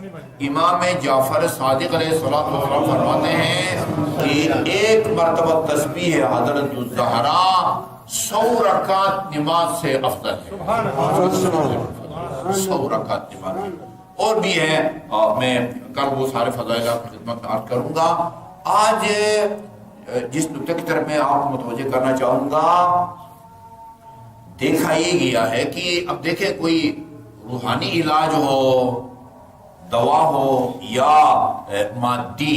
امام جعفر صادق علیہ السلام فرماتے ہیں کہ ایک مرتبہ تسبیح حضرت الزہرا 100 رکعت نماز سے افضل ہے. 100 رکعت نماز اور بھی ہے، میں کل وہ سارے فضائل آپ کی خدمت میں عرض کروں گا. آج جس نکتے کی طرف میں آپ متوجہ کرنا چاہوں گا، دیکھا یہ گیا ہے کہ اب دیکھیں کوئی روحانی علاج ہو، دوا ہو یا مادی،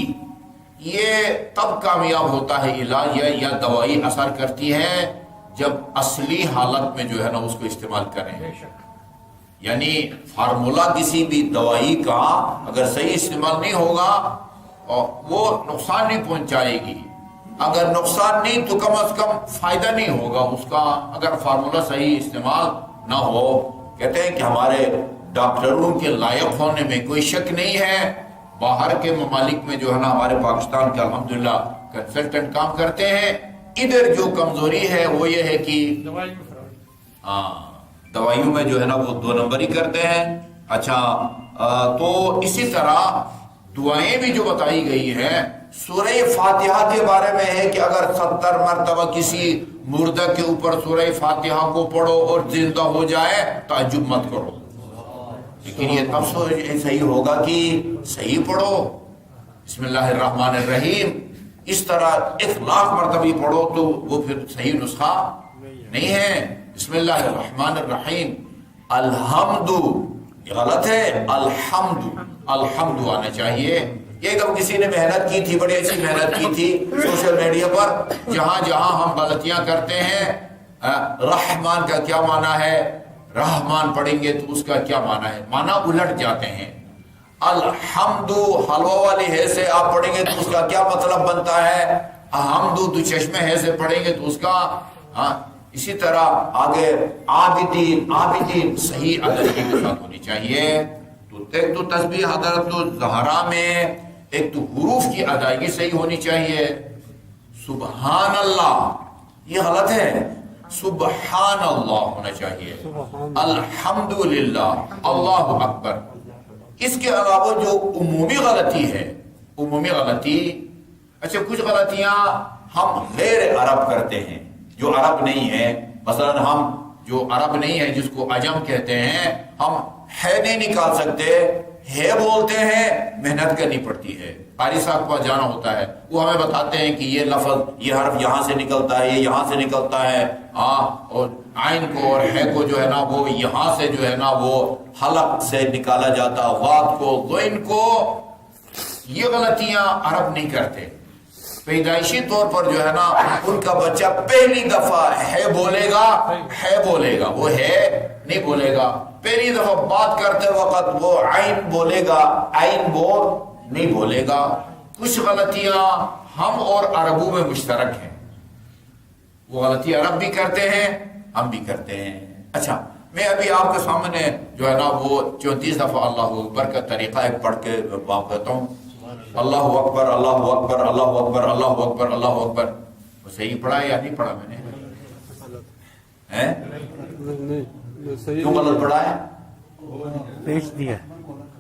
یہ تب کامیاب ہوتا ہے علاج یا دوائی اثر کرتی ہے جب اصلی حالت میں جو ہے نا اس کو استعمال کریں. یعنی فارمولا کسی بھی دوائی کا اگر صحیح استعمال نہیں ہوگا وہ نقصان نہیں پہنچائے گی، اگر نقصان نہیں تو کم از کم فائدہ نہیں ہوگا اس کا اگر فارمولا صحیح استعمال نہ ہو. کہتے ہیں کہ ہمارے ڈاکٹروں کے لائق ہونے میں کوئی شک نہیں ہے. باہر کے ممالک میں جو ہے نا ہمارے پاکستان کے الحمدللہ کنسلٹنٹ کام کرتے ہیں. ادھر جو کمزوری ہے وہ یہ ہے کہ دوائیوں میں جو ہے نا وہ 2 نمبر ہی کرتے ہیں. اچھا تو اسی طرح دعائیں بھی جو بتائی گئی ہیں، سورہ فاتحہ کے بارے میں ہے کہ اگر 70 مرتبہ کسی مردہ کے اوپر سورہ فاتحہ کو پڑھو اور زندہ ہو جائے تعجب مت کرو، لیکن یہ تب صحیح ہوگا کہ صحیح پڑھو بسم اللہ الرحمن الرحیم. اس طرح 1,00,000 مرتبہ پڑھو تو وہ پھر صحیح نسخہ نہیں ہے. بسم اللہ الرحمن الرحیم. الحمد یہ غلط ہے، الحمد آنا چاہیے. یہ کب کسی نے محنت کی تھی، بڑی اچھی محنت کی تھی سوشل میڈیا پر، جہاں جہاں ہم غلطیاں کرتے ہیں رحمان کا کیا معنی ہے، رحمان پڑھیں گے تو اس کا کیا معنی ہے، معنی الٹ جاتے ہیں. الحمد حلوہ والی ہے سے آپ پڑھیں گے تو اس کا کیا مطلب بنتا ہے، حمد دو چشمے ہے سے پڑھیں گے تو اس کا اسی طرح آگے عابدین صحیح ادائیگی کے ساتھ ہونی چاہیے. تو ایک تو تسبیح حضرت الزہرا میں ایک تو حروف کی ادائیگی صحیح ہونی چاہیے. سبحان اللہ یہ غلط ہے، سبحان اللہ ہونا چاہیے. الحمدللہ، اللہ اکبر. اس کے علاوہ جو عمومی غلطی ہے، عمومی غلطی، اچھا کچھ غلطیاں ہم غیر عرب کرتے ہیں جو عرب نہیں ہے. مثلا ہم جو عرب نہیں ہے جس کو عجم کہتے ہیں، ہم ہے نہیں نکال سکتے، ہے بولتے ہیں، محنت کرنی پڑتی ہے. قاری صاحب کو جانا ہوتا ہے، وہ ہمیں بتاتے ہیں کہ یہ لفظ یہ حرف یہاں سے نکلتا ہے، یہ یہاں سے نکلتا ہے، اور عین کو اور ہے کو جو ہے نا وہ یہاں سے جو ہے نا وہ حلق سے نکالا جاتا، غات کو غین کو. یہ غلطیاں عرب نہیں کرتے. پیدائشی طور پر جو ہے نا ان کا بچہ پہلی دفعہ ہے بولے گا، وہ ہے نہیں بولے گا. پہلی دفعہ بات کرتے وقت وہ عین بولے گا، عین بول نہیں بولے گا. کچھ غلطیاں ہم اور عربوں میں مشترک ہیں، وہ غلطی عرب بھی کرتے ہیں ہم بھی کرتے ہیں. اچھا میں ابھی آپ کے سامنے جو ہے نا وہ 34 دفعہ اللہ اکبر کا طریقہ ایک پڑھ کے آپ کہتا ہوں. اللہ اکبر اللہ اکبر اللہ اکبر اللہ اکبر اللہ اکبر. وہ صحیح پڑھا ہے یا نہیں پڑھا میں نے؟ کیوں غلط پڑھا ہے؟ پیش دیا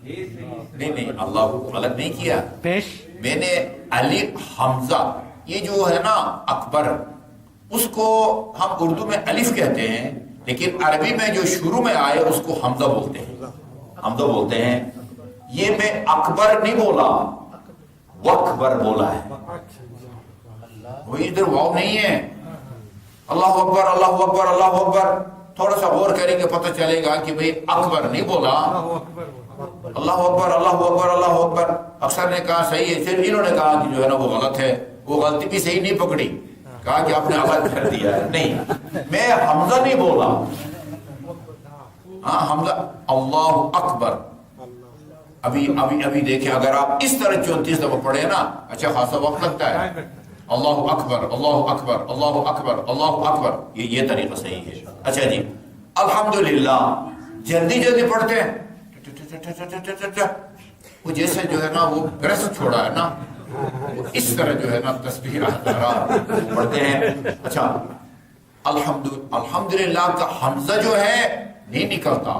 نہیں اللہ غلط نہیں کیا. میں نے الف حمزہ یہ جو ہے نا اکبر، اس کو ہم اردو میں الف کہتے ہیں، لیکن عربی میں جو شروع میں آئے اس کو حمزہ بولتے ہیں. یہ میں اکبر نہیں بولا، وکبر بولا ہے. وہ ادھر واو نہیں ہے. اللہ اکبر اللہ اکبر اللہ اکبر. تھوڑا سا غور کریں گے پتہ چلے گا کہ بھئی اکبر نہیں بولا، اللہ اکبر اللہ اکبر اللہ اکبر. اکثر نے کہا صحیح ہے، پھر انہوں نے کہا کہ جو ہے نا وہ غلط ہے. وہ غلطی بھی صحیح نہیں پکڑی، کہا کہ آپ نے غلط کر دیا ہے. نہیں، میں حمزہ نہیں بولا، ہاں حمزہ اللہ اکبر. ابھی دیکھیں اگر آپ اس طرح 34 دفعہ پڑھے نا اچھا خاصا وقت لگتا ہے. اللہ اکبر اللہ اکبر اللہ اکبر اللہ اکبر، یہ طریقہ صحیح ہے. اچھا جی الحمدللہ جلدی پڑھتے ہیں، وہ جیسے جو ہے نا وہ برس چھوڑا ہے نا اس طرح جو ہے نا تسبیح پڑھتے ہیں. اچھا الحمدللہ کا حمزہ جو ہے نہیں نکلتا،